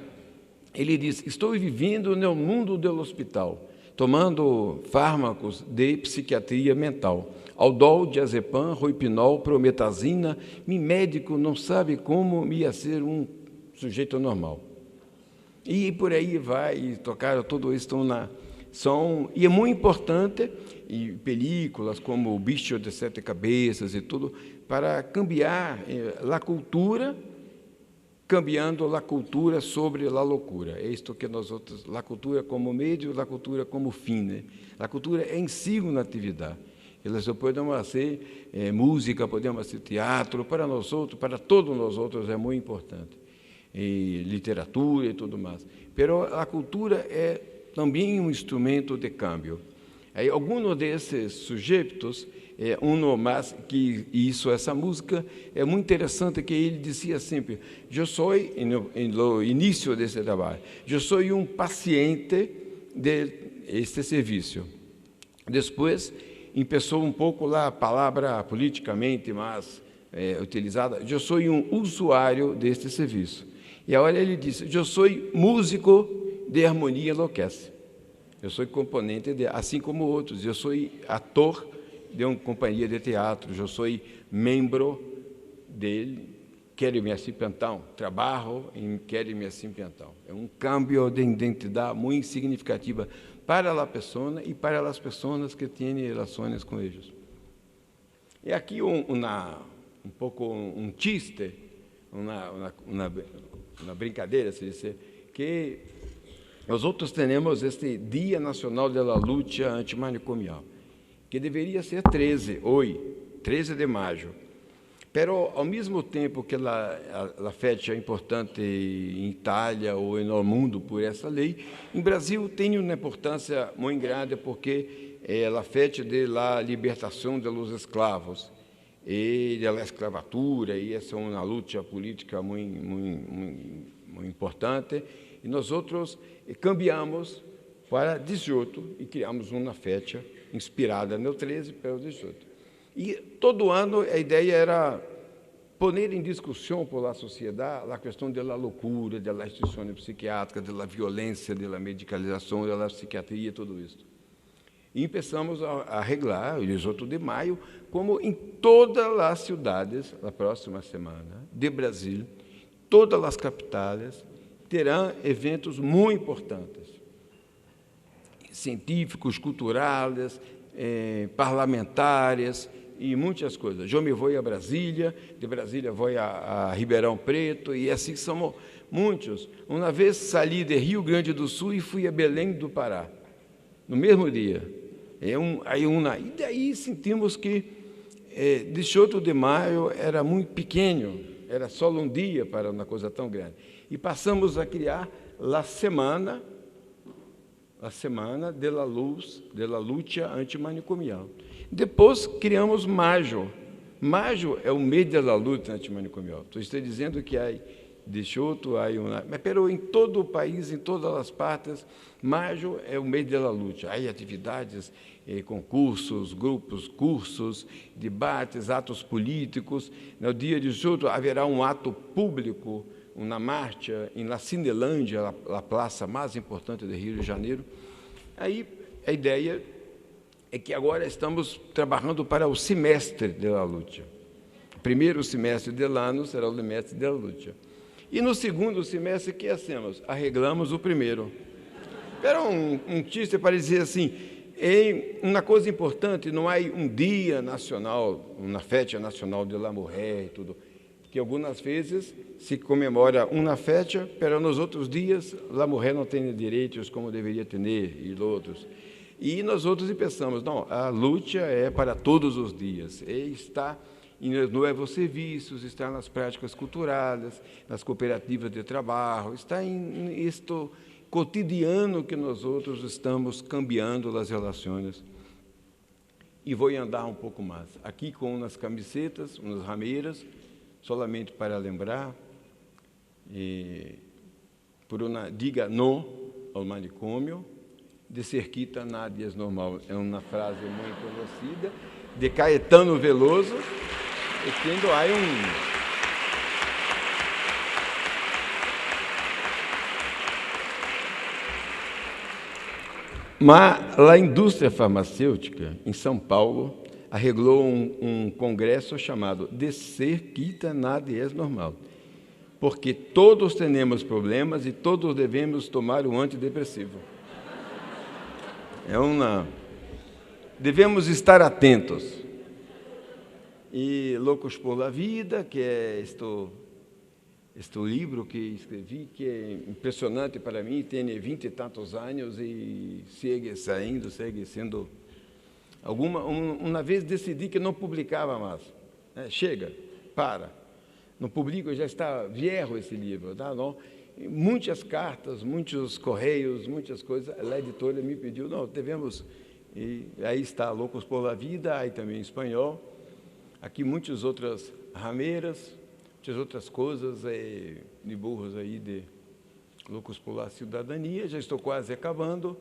Ele diz, estou vivendo no mundo do hospital, tomando fármacos de psiquiatria mental. Aldol, diazepam, roipinol, prometazina. Meu médico não sabe como me ia ser um sujeito normal. E por aí vai, e tocaram tudo isso e é muito importante, e películas como O Bicho de Sete Cabeças e tudo, para cambiar a cultura, cambiando a cultura sobre a loucura. É isto que nós outros, a cultura como meio, a cultura como fim, né? A cultura é em si uma atividade. Elas podemos fazer música, podemos fazer teatro, para nós outros, para todos nós outros é muito importante. E literatura e tudo mais. Pero a cultura é também um instrumento de câmbio. Aí, alguns desses sujeitos, mais que isso, essa música é muito interessante, que ele dizia sempre, eu sou, no início desse trabalho, eu sou um paciente deste serviço. Depois, começou um pouco lá a palavra politicamente mais utilizada, eu sou um usuário deste serviço. E agora ele disse, eu sou músico de Harmonia Enlouquece. Eu sou componente, assim como outros. Eu sou ator de uma companhia de teatro. Eu sou membro dele. Quero-me assim pentão. Trabalho em Quero-me assim pentão. É um cambio de identidade muito significativa para a pessoa e para as pessoas que têm relações com eles. E aqui um pouco um chiste, uma brincadeira, se diz, que nós outros temos este Dia Nacional da Luta Antimanicomial, que deveria ser 13 de maio. Pero, ao mesmo tempo que a festa é importante em Itália ou no mundo por essa lei, em Brasil tem uma importância muito grande porque é a festa da libertação dos escravos e da escravatura, e essa é uma luta política muito importante, e nós outros cambiamos para 18 e criamos uma festa inspirada no 13 para o 18. E todo ano a ideia era pôr em discussão por la sociedade a questão da loucura, da instituição psiquiátrica, da violência, da medicalização, da psiquiatria, tudo isso. E começamos a arreglar o 18 de maio, como em todas as cidades, na próxima semana, de Brasil, todas as capitais terão eventos muito importantes, científicos, culturais, parlamentares e muitas coisas. Eu me vou a Brasília, de Brasília vou a Ribeirão Preto, e assim somos muitos. Uma vez saí de Rio Grande do Sul e fui a Belém do Pará, no mesmo dia. E daí sentimos que 18 de maio era muito pequeno, era só um dia para uma coisa tão grande. E passamos a criar a semana da luz, da luta antimanicomial. Depois criamos maio. Maio é o mês da luta antimanicomial. Estou dizendo que há 18, mas em todo o país, em todas as partes, maio é o mês da luta. Há atividades, concursos, grupos, cursos, debates, atos políticos. No dia 18 haverá um ato público, uma marcha na Cinelândia, a praça mais importante do Rio de Janeiro. Aí a ideia é que agora estamos trabalhando para o semestre da luta. O primeiro semestre do ano será o semestre da luta. E no segundo semestre, o que hacemos? Arreglamos o primeiro. Era um chiste para dizer assim, uma coisa importante, não há um dia nacional, uma festa nacional de la mulher e tudo, que algumas vezes se comemora uma festa, mas nos outros dias a mulher não tem direitos como deveria ter, e outros. E nós outros pensamos, não, a luta é para todos os dias, e está nos novos serviços, está nas práticas culturais, nas cooperativas de trabalho, está em isto cotidiano que nós outros estamos cambiando as relações. E vou andar um pouco mais, aqui com umas camisetas, umas rameiras, solamente para lembrar, por uma diga não ao manicômio, de cerquita nada é normal. É uma frase muito conhecida, de Caetano Veloso, e tendo aí Mas a indústria farmacêutica, em São Paulo, arreglou um congresso chamado De cerquita nada é normal, porque todos temos problemas e todos devemos tomar um antidepressivo. Devemos estar atentos. E Loucos por la Vida, que é este livro que escrevi, que é impressionante para mim, tem 20 e tantos anos e segue saindo, segue sendo... Uma vez decidi que não publicava mais. Chega, para. Não publico, já está viejo esse livro. Tá? Não? Muitas cartas, muitos correios, muitas coisas. A editora me pediu, não, devemos... E aí está Loucos por la Vida, aí também em espanhol. Aqui muitas outras rameiras, muitas outras coisas, de burros aí, de Loucos por la Cidadania. Já estou quase acabando.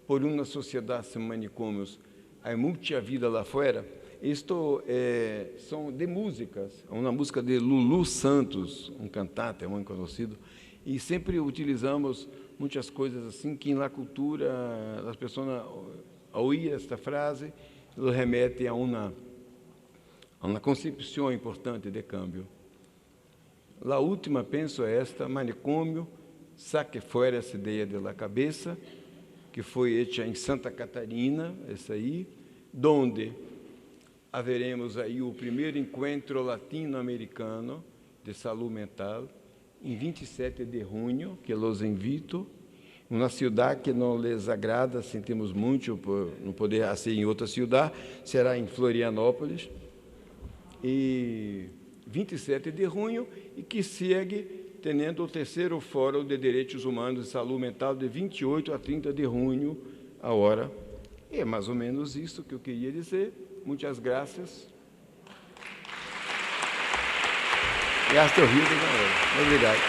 Por uma sociedade sem manicômios, há muita vida lá fora. Isto são de músicas, uma música de Lulu Santos, um cantante muito conhecido, e sempre utilizamos muitas coisas assim que na cultura as pessoas ouvem esta frase, lo remete a uma concepção importante de câmbio. A última, penso, é esta: manicômio, saque fora essa ideia de la cabeça, que foi feita em Santa Catarina, essa aí, onde haveremos aí o primeiro encontro latino-americano de saúde mental, em 27 de junho, que los invito, uma cidade que não lhes agrada, sentimos muito por não poder ser em outra cidade, será em Florianópolis, e 27 de junho, e que segue tendo o terceiro Fórum de Direitos Humanos e Saúde Mental de 28 a 30 de junho, a hora. É mais ou menos isso que eu queria dizer. Muitas graças. E hasta o Rio de Janeiro. Obrigado.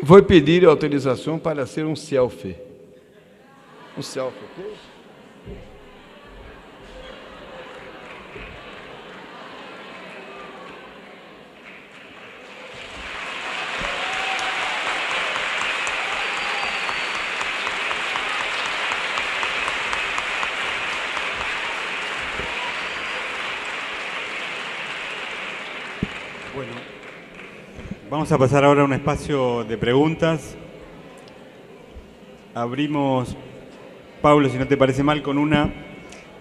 vou pedir autorização para ser um selfie. Um selfie, ok? Bueno, vamos a pasar ahora a un espacio de preguntas. Abrimos, Pablo, si no te parece mal, con una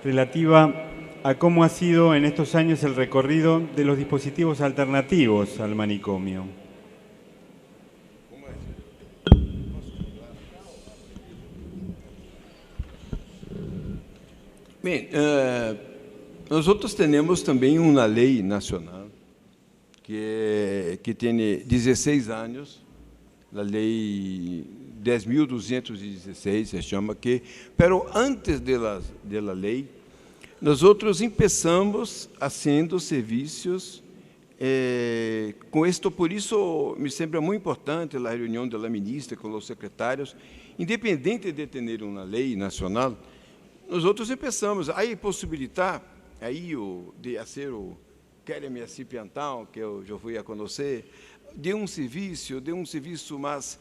relativa a cómo ha sido en estos años el recorrido de los dispositivos alternativos al manicomio. Bem, nós outros temos também uma lei nacional que tem 16 anos, a lei 10.216 se chama, que, pero antes da lei, nós outros começamos fazendo serviços com isto. Por isso, me sempre é muito importante a reunião da ministra com os secretários, independente de ter uma lei nacional. Nós outros começamos a possibilitar aí de fazer o querem acipiental, que eu já fui a conhecer, de um serviço mais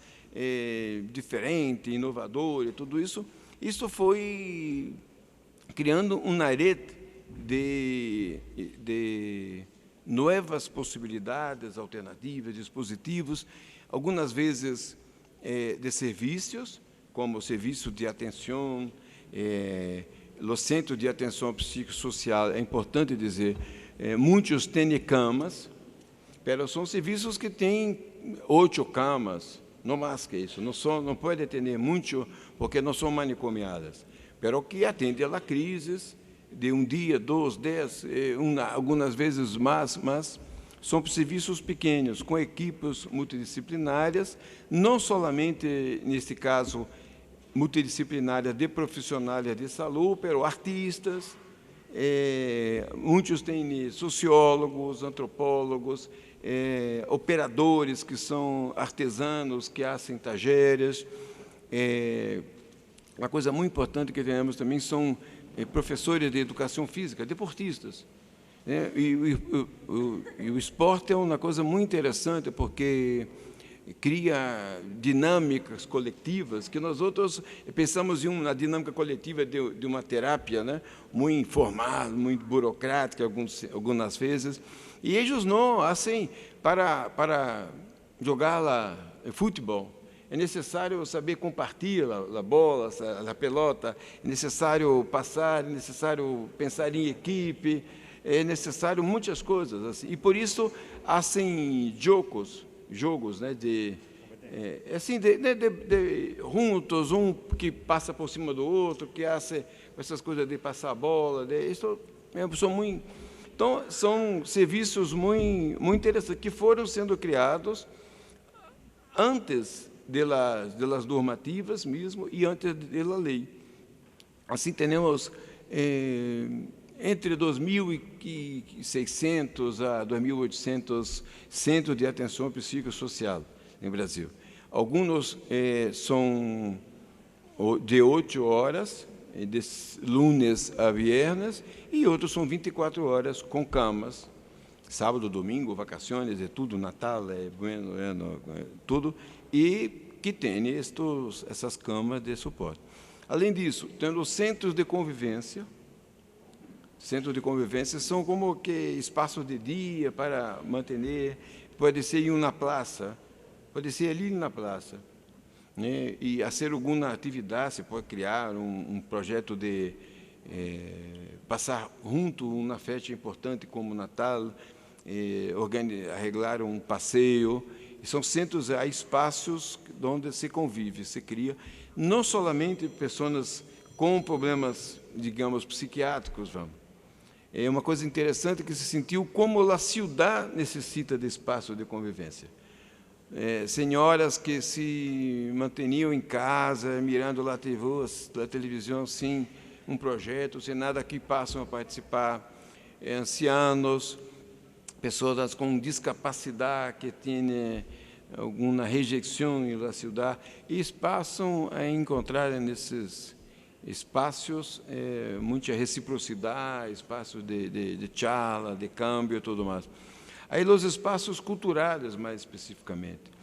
diferente, inovador e tudo isso. Isso foi criando uma rede de novas possibilidades, alternativas, dispositivos, algumas vezes de serviços, como o serviço de atenção, os centros de atenção psicossocial, é importante dizer, muitos têm camas, mas são serviços que têm 8 camas, não mais que isso, não pode ter muito, porque não são manicomiadas, mas que atendem a crises de um dia, 2, 10, algumas vezes mais, mas são serviços pequenos, com equipes multidisciplinárias, não somente, neste caso, multidisciplinárias de profissionais de saúde, mas artistas, muitos têm sociólogos, antropólogos, operadores que são artesanos, que fazem tajeres. Uma coisa muito importante que temos também são professores de educação física, deportistas. E o esporte é uma coisa muito interessante, porque cria dinâmicas coletivas, que nós outros pensamos em uma dinâmica coletiva de uma terapia, né, muito informal, muito burocrática, algumas vezes, e eles não, assim, para jogar lá futebol, é necessário saber compartilhar a bola, a pelota, é necessário passar, é necessário pensar em equipe, é necessário muitas coisas, assim, e por isso hacen jogos, né, assim, juntos, um que passa por cima do outro, que faz essas coisas de passar a bola, isso são muito. Então, são serviços muito interessantes que foram sendo criados antes das normativas mesmo e antes da lei. Assim, temos entre 2.600 a 2.800 centros de atenção psicossocial no Brasil. Alguns são de 8 horas, de lunes a viernes, e outros são 24 horas com camas, sábado, domingo, vacações, é tudo, Natal, tudo, e que tem essas camas de suporte. Além disso, temos centros de convivência. Centros de convivência são como que espaços de dia para manter, pode ser em uma praça, pode ser ali na praça, né? E fazer alguma atividade, você pode criar um projeto de passar junto uma festa importante como o Natal, arreglar um passeio. E são centros, há espaços onde se convive, se cria, não somente pessoas com problemas, digamos, psiquiátricos, É uma coisa interessante que se sentiu como a cidade necessita de espaço de convivência. Senhoras que se mantinham em casa, mirando a televisão, sem um projeto, sem nada, que passam a participar. Ancianos, pessoas com discapacidade, que têm alguma rejeição na cidade, e passam a encontrar nesses espaços muita reciprocidade, espaços de charla, de câmbio e tudo mais. Aí os espaços culturais, mais especificamente.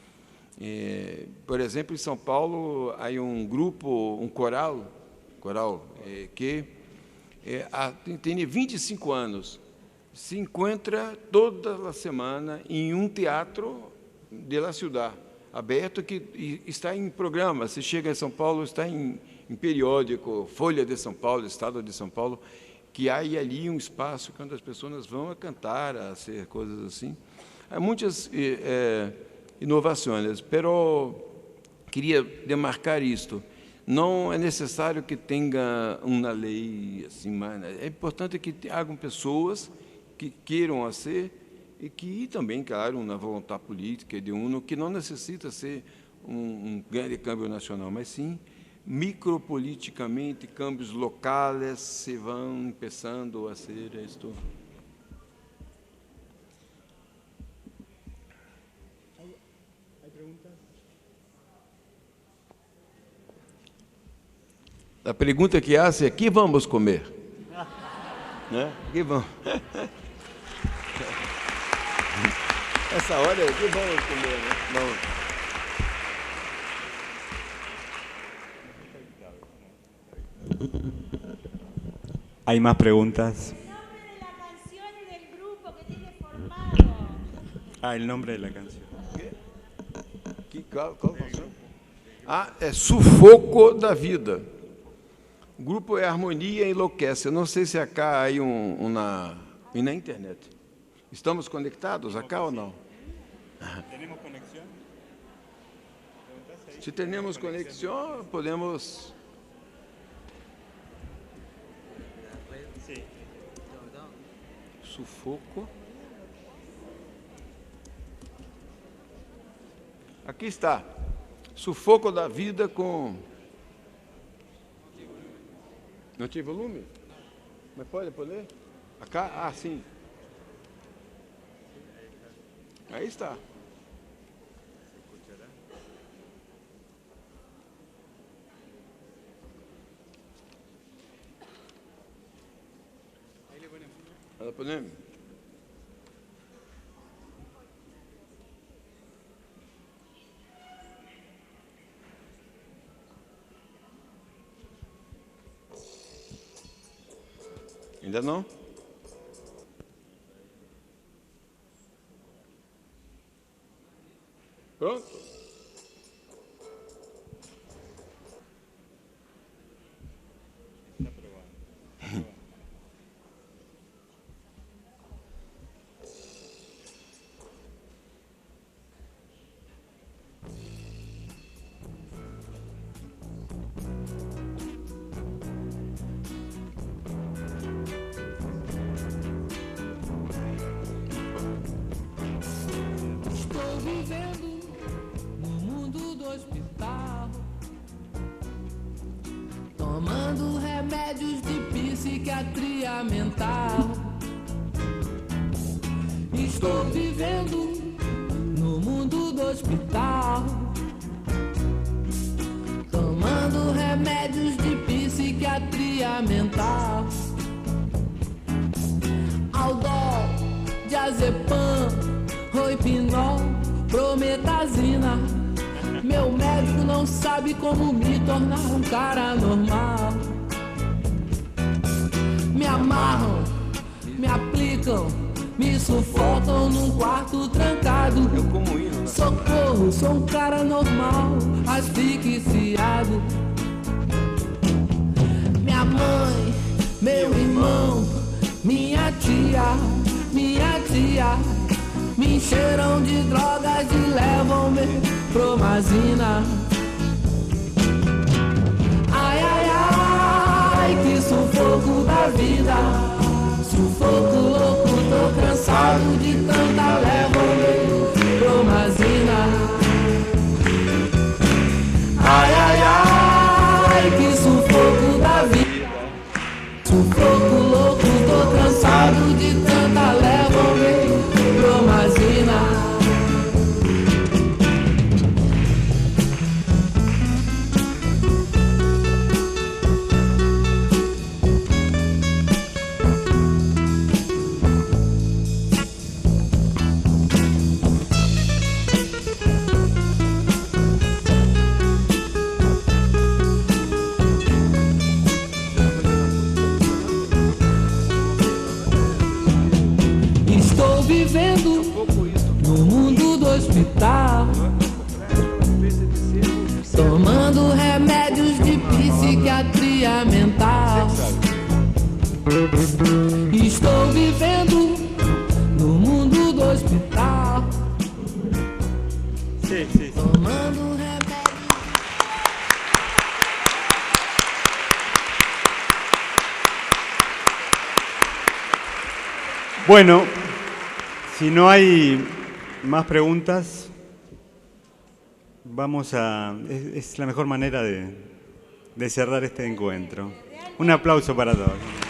Por exemplo, em São Paulo, há um grupo, um coral que tem 25 anos, se encontra toda a semana em um teatro da cidade, aberto, que está em programa. Se chega em São Paulo, está em periódico, Folha de São Paulo, Estado de São Paulo, que há ali um espaço onde as pessoas vão a cantar, a ser coisas assim. Há muitas inovações, mas queria demarcar isto. Não é necessário que tenha uma lei assim, mas é importante que hajam pessoas que queiram ser e que também, claro, uma vontade política de que não necessita ser um grande câmbio nacional, mas sim micropoliticamente, câmbios locais se vão começando a ser isto. A pergunta que hace é: que vamos comer? Né? Que vamos? Essa hora, que vamos comer? Né? Vamos. ¿Hay más preguntas? El nombre de la canción y del grupo que tiene formado. El nombre de la canción. Qual canção? É Sufoco da Vida. O grupo é Harmonia Enlouquece. Eu não sei se acá há e na internet. Estamos conectados acá ou não? ¿Tenemos conexión? Se temos conexão, podemos... Sí. Sufoco. Aqui está. Sufoco da Vida com... Não tem volume? Mas pode ler? Acá? Sim. Aí está. ¿La ponemos? ¿Ainda não? Pronto? Está aprobado. Estou vivendo no mundo do hospital, tomando remédios de psiquiatria mental. Estou vivendo no mundo do hospital, tomando remédios de psiquiatria mental. Aldol, diazepam, roipinol, prometazina. Meu médico não sabe como me tornar um cara normal. Me amarram, me aplicam, me sufocam num quarto trancado. Eu como hino. Socorro, sou um cara normal, asfixiado. Minha mãe, meu irmão, minha tia, me encheram de drogas e levam-me promazina. Ai, ai, ai, que sufoco da vida. Sufoco louco, tô cansado de tanta levam-me promazina. Ai, ai, ai, que sufoco da vida. Sufoco louco, tô cansado de tanta levam-me promazina. no mundo do hospital, tomando remédios de psiquiatria mental. Estou vivendo no mundo do hospital, tomando remédios. Bueno, si no hay más preguntas, es la mejor manera de cerrar este encuentro. Un aplauso para todos.